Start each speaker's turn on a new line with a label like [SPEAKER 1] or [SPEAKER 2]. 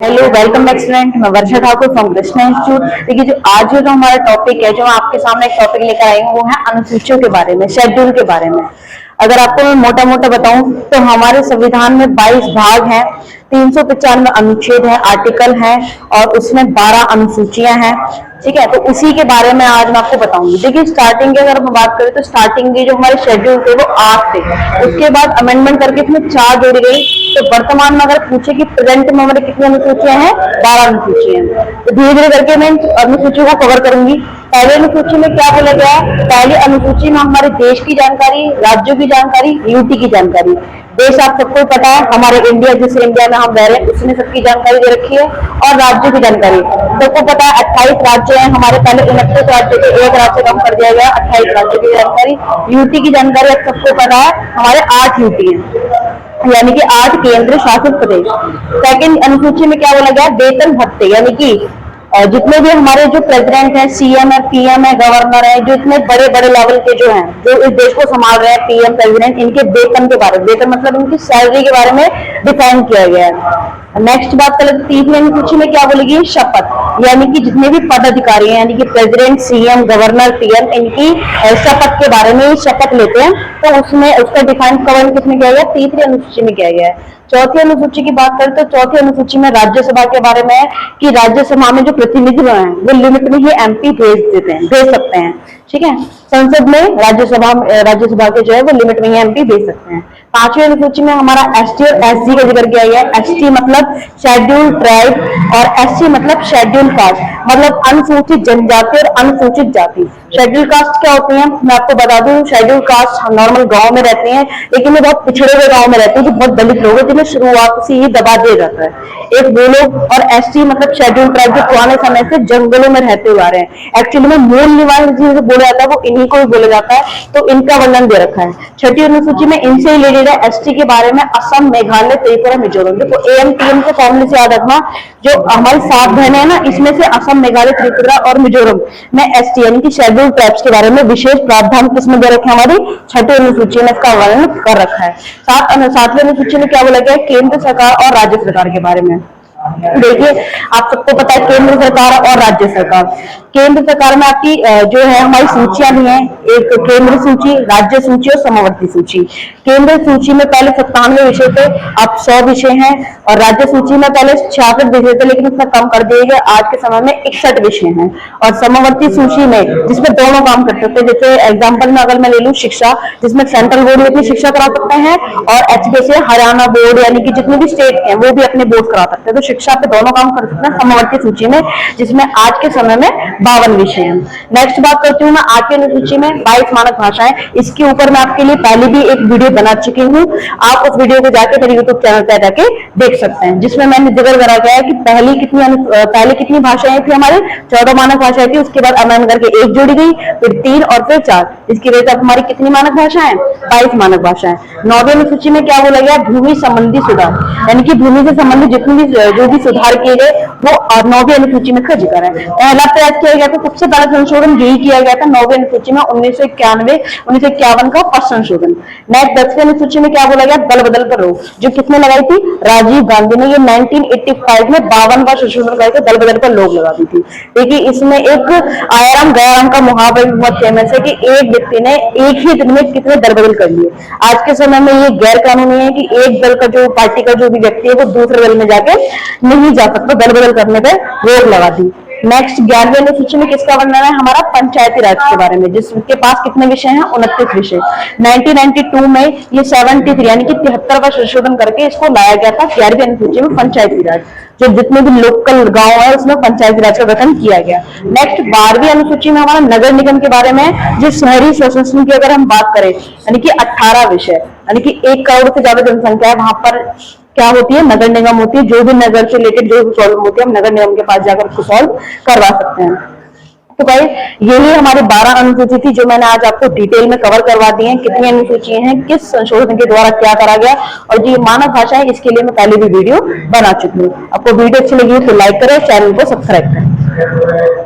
[SPEAKER 1] Hello welcome back student, मैं वर्षा Thakur from Krishna institute. देखिए जो आज जो हमारा टॉपिक है, जो मैं आपके सामने एक टॉपिक लेकर आई हूँ, वो है अनुसूचियों के बारे में, शेड्यूल के बारे में। अगर आपको मैं मोटा मोटा बताऊं तो हमारे संविधान में 22 भाग हैं, 395 अनुच्छेद हैं, आर्टिकल हैं और उसमें 12 अनुसूचियां हैं। ठीक है, तो उसी के बारे में आज मैं आपको बताऊंगी। देखिए स्टार्टिंग की अगर हम बात करें तो स्टार्टिंग के जो हमारे शेड्यूल थे वो 8 थे, उसके बाद अमेंडमेंट करके इसमें 4 जोड़ी गई। तो वर्तमान में अगर पूछे कि प्रेजेंट में हमारे कितनी अनुसूचियां हैं, 12 अनुसूचियां हैं। तो धीरे धीरे करके मैं अनुसूचियों को कवर करूंगी। पहले अनुसूची में क्या बोला गया है? पहली अनुसूची में हमारे देश की जानकारी, राज्यों की जानकारी, यूटी की जानकारी। देश आप सबको पता है, हमारे इंडिया, जिस इंडिया में हम रह रहे हैं उसने सबकी जानकारी दे रखी है, और राज्यों की जानकारी सबको पता है। 28 राज्य हैं हमारे, पहले 29 राज्य थे, एक राज्य कम कर दिया गया, 28 राज्यों की जानकारी। यूटी की जानकारी आप सबको पता है, हमारे 8 यूटी हैं, यानी कि 8 केंद्र शासित प्रदेश। सेकंड अनुसूची में क्या बोला गया? वेतन भत्ते, यानी कि जितने भी हमारे जो प्रेसिडेंट हैं, सीएम है, पीएम है, गवर्नर है, जो इतने बड़े बड़े लेवल के जो हैं, जो इस देश को संभाल रहे हैं, पीएम प्रेसिडेंट, इनके वेतन के बारे में, वेतन मतलब इनकी सैलरी के बारे में डिफाइन किया गया है। नेक्स्ट बात करें, तीसरी अनुसूची में क्या बोलेगी? शपथ, यानी कि जितने भी पदाधिकारी हैं, यानी कि प्रेसिडेंट, सीएम, गवर्नर, पीएम, इनकी शपथ के बारे में शपथ लेते हैं, तो उसमें उसका डिफाइन कवर किसमें किया गया? तीसरी अनुसूची में किया गया है। चौथी अनुसूची की बात करें तो चौथी अनुसूची में राज्यसभा के बारे में है कि राज्यसभा में जो प्रतिनिधि हैं वो लिमिट में ही एमपी भेज सकते हैं। ठीक है, संसद में राज्यसभा के जो है वो लिमिट में ही एमपी भेज सकते हैं। पांचवी अनुसूची में हमारा एसटी और एससी का जिक्र किया गया है। एसटी मतलब शेड्यूल ट्राइब और एससी मतलब शेड्यूल कास्ट, मतलब अनुसूचित जनजाति और अनुसूचित जाति। शेड्यूल कास्ट क्या होती है? मैं आपको बता दूं, शेड्यूल कास्ट नॉर्मल गांव में रहते हैं, लेकिन ये बहुत पिछड़े हुए गांव में रहते हैं, जो बहुत दलित लोग हैं, जिन्हें शुरुआत से ही दबा दिया जाता है, एक वो लोग। और एसटी मतलब शेड्यूल ट्राइब, जो पुराने समय से जंगलों में रहते हुए आ रहे हैं। एक्चुअली में मूल निवासी जिसे बोला जाता है वो इन्हीं को भी बोला जाता है, तो इनका वर्णन दे रखा है। छठी अनुसूची में इनसे रिलेटेड है एसटी के बारे में, असम, मेघालय, त्रिपुरा, मिजोरम। देखो एएमपीएम के फॉर्मूले से याद रखना, जो हमारी 7 बहनें हैं ना, इसमें से असम, मेघालय, त्रिपुरा और मिजोरम में एसटी यानी कि शेड्यूल ट्राइब्स के बारे में विशेष प्रावधान किसमें दे रखे? हमारी छठी अनुसूची में इसका वर्णन कर रखा है। सातवीं अनुसूची में क्या बोला गया? केंद्र सरकार और राज्य सरकार के बारे में। देखिए आप सबको पता है केंद्र सरकार और राज्य सरकार। केंद्र सरकार में आपकी जो है हमारी सूचियां भी हैं, एक केंद्र सूची, राज्य सूची और समवर्ती सूची। केंद्र सूची में पहले 97 विषय थे, अब 100 विषय हैं, और राज्य सूची में पहले 66 विषय थे, लेकिन उसमें कम कर दिए गए, आज के समय में 61 विषय हैं। और समवर्ती सूची में जिसमें दोनों काम कर सकते हैं, जैसे एग्जाम्पल में अगर मैं ले लूं शिक्षा, जिसमें सेंट्रल बोर्ड भी अपनी शिक्षा करा सकते हैं, और एचपीसी हरियाणा बोर्ड यानी कि जितने भी स्टेट हैं वो भी अपने बोर्ड करा सकते हैं, तो शिक्षा पे दोनों काम कर सकते हैं समवर्ती सूची में, जिसमें आज के समय में 52 विषय हैं। नेक्स्ट बात करती हूँ मैं 8वीं अनुसूची में 22 मानक भाषाएं। इसके ऊपर मैं आपके लिए पहले भी एक वीडियो बना चुकी हूँ, आप उस वीडियो को जाके मेरे यूट्यूब चैनल पर जाके देख सकते हैं, जिसमें मैंने जिक्र करा गया है कि पहले कितनी भाषाएं थी हमारे? 14 मानक भाषाएं थी, उसके बाद अमेंड करके 1 जोड़ी गई, फिर 3 और फिर 4, इसकी वजह से हमारी कितनी मानक भाषाएं? 22 मानक भाषाएं। 9वीं अनुसूची में क्या बोला गया? भूमि संबंधी सुधार, यानी कि भूमि से संबंधित जितनी भी जो भी सुधार किए गए वो 9वीं अनुसूची में का जिक्र है। पहला प्रयास किया गया था, सबसे पहला संशोधन यही किया गया था 9वीं अनुसूची में 1951 का फर्स्ट संशोधन। नेक्स्ट 10वीं अनुसूची में क्या बोला गया? दल बदल कर रोक, जो किसने लगाई थी? राजीव गांधी ने। ये 1985 में 52वां संशोधन करके दल बदल पर रोक लगा दी थी। देखिए इसमें एक आयाराम गयाराम का मुहावरा भी बहुत फेमस है कि एक व्यक्ति ने एक ही दिन में कितने दल बदल कर लिए। आज के समय में ये गैर कानूनी है कि एक दल का जो पार्टी का जो भी व्यक्ति है वो दूसरे दल में जाके नहीं जा सकता, दल बदल करने पर रोक लगा दी। नेक्स्ट 11वीं अनुसूची में किसका वर्णन है? हमारा पंचायती राज के बारे में, जिसके पास कितने विषय हैं? 29 विषय। 1992 में ये 73 यानी कि 73वां संशोधन करके इसको लाया गया था 11वीं अनुसूची में पंचायती राज, जो जितने भी लोकल गांव है उसमें पंचायती राज का गठन किया गया। नेक्स्ट 12वीं अनुसूची में हमारा नगर निगम के बारे में, जो शहरी स्वशासन की अगर हम बात करें, यानी कि 18 विषय, यानी कि 1 करोड़ से ज्यादा जनसंख्या है, वहां पर क्या होती है? नगर निगम होती है। जो भी नगर से रिलेटेड जो भी प्रॉब्लम होती है हम नगर निगम के पास जाकर उसको सॉल्व करवा सकते हैं। तो भाई यही हमारी 12 अनुसूची थी, जो मैंने आज आपको डिटेल में कवर करवा दी है। कितनी अनुसूची हैं, किस संशोधन के द्वारा क्या करा गया, और जो मानक भाषा है इसके लिए मैं पहले भी वीडियो बना चुकी हूँ। आपको वीडियो अच्छी लगी तो लाइक करें, चैनल को सब्सक्राइब करें।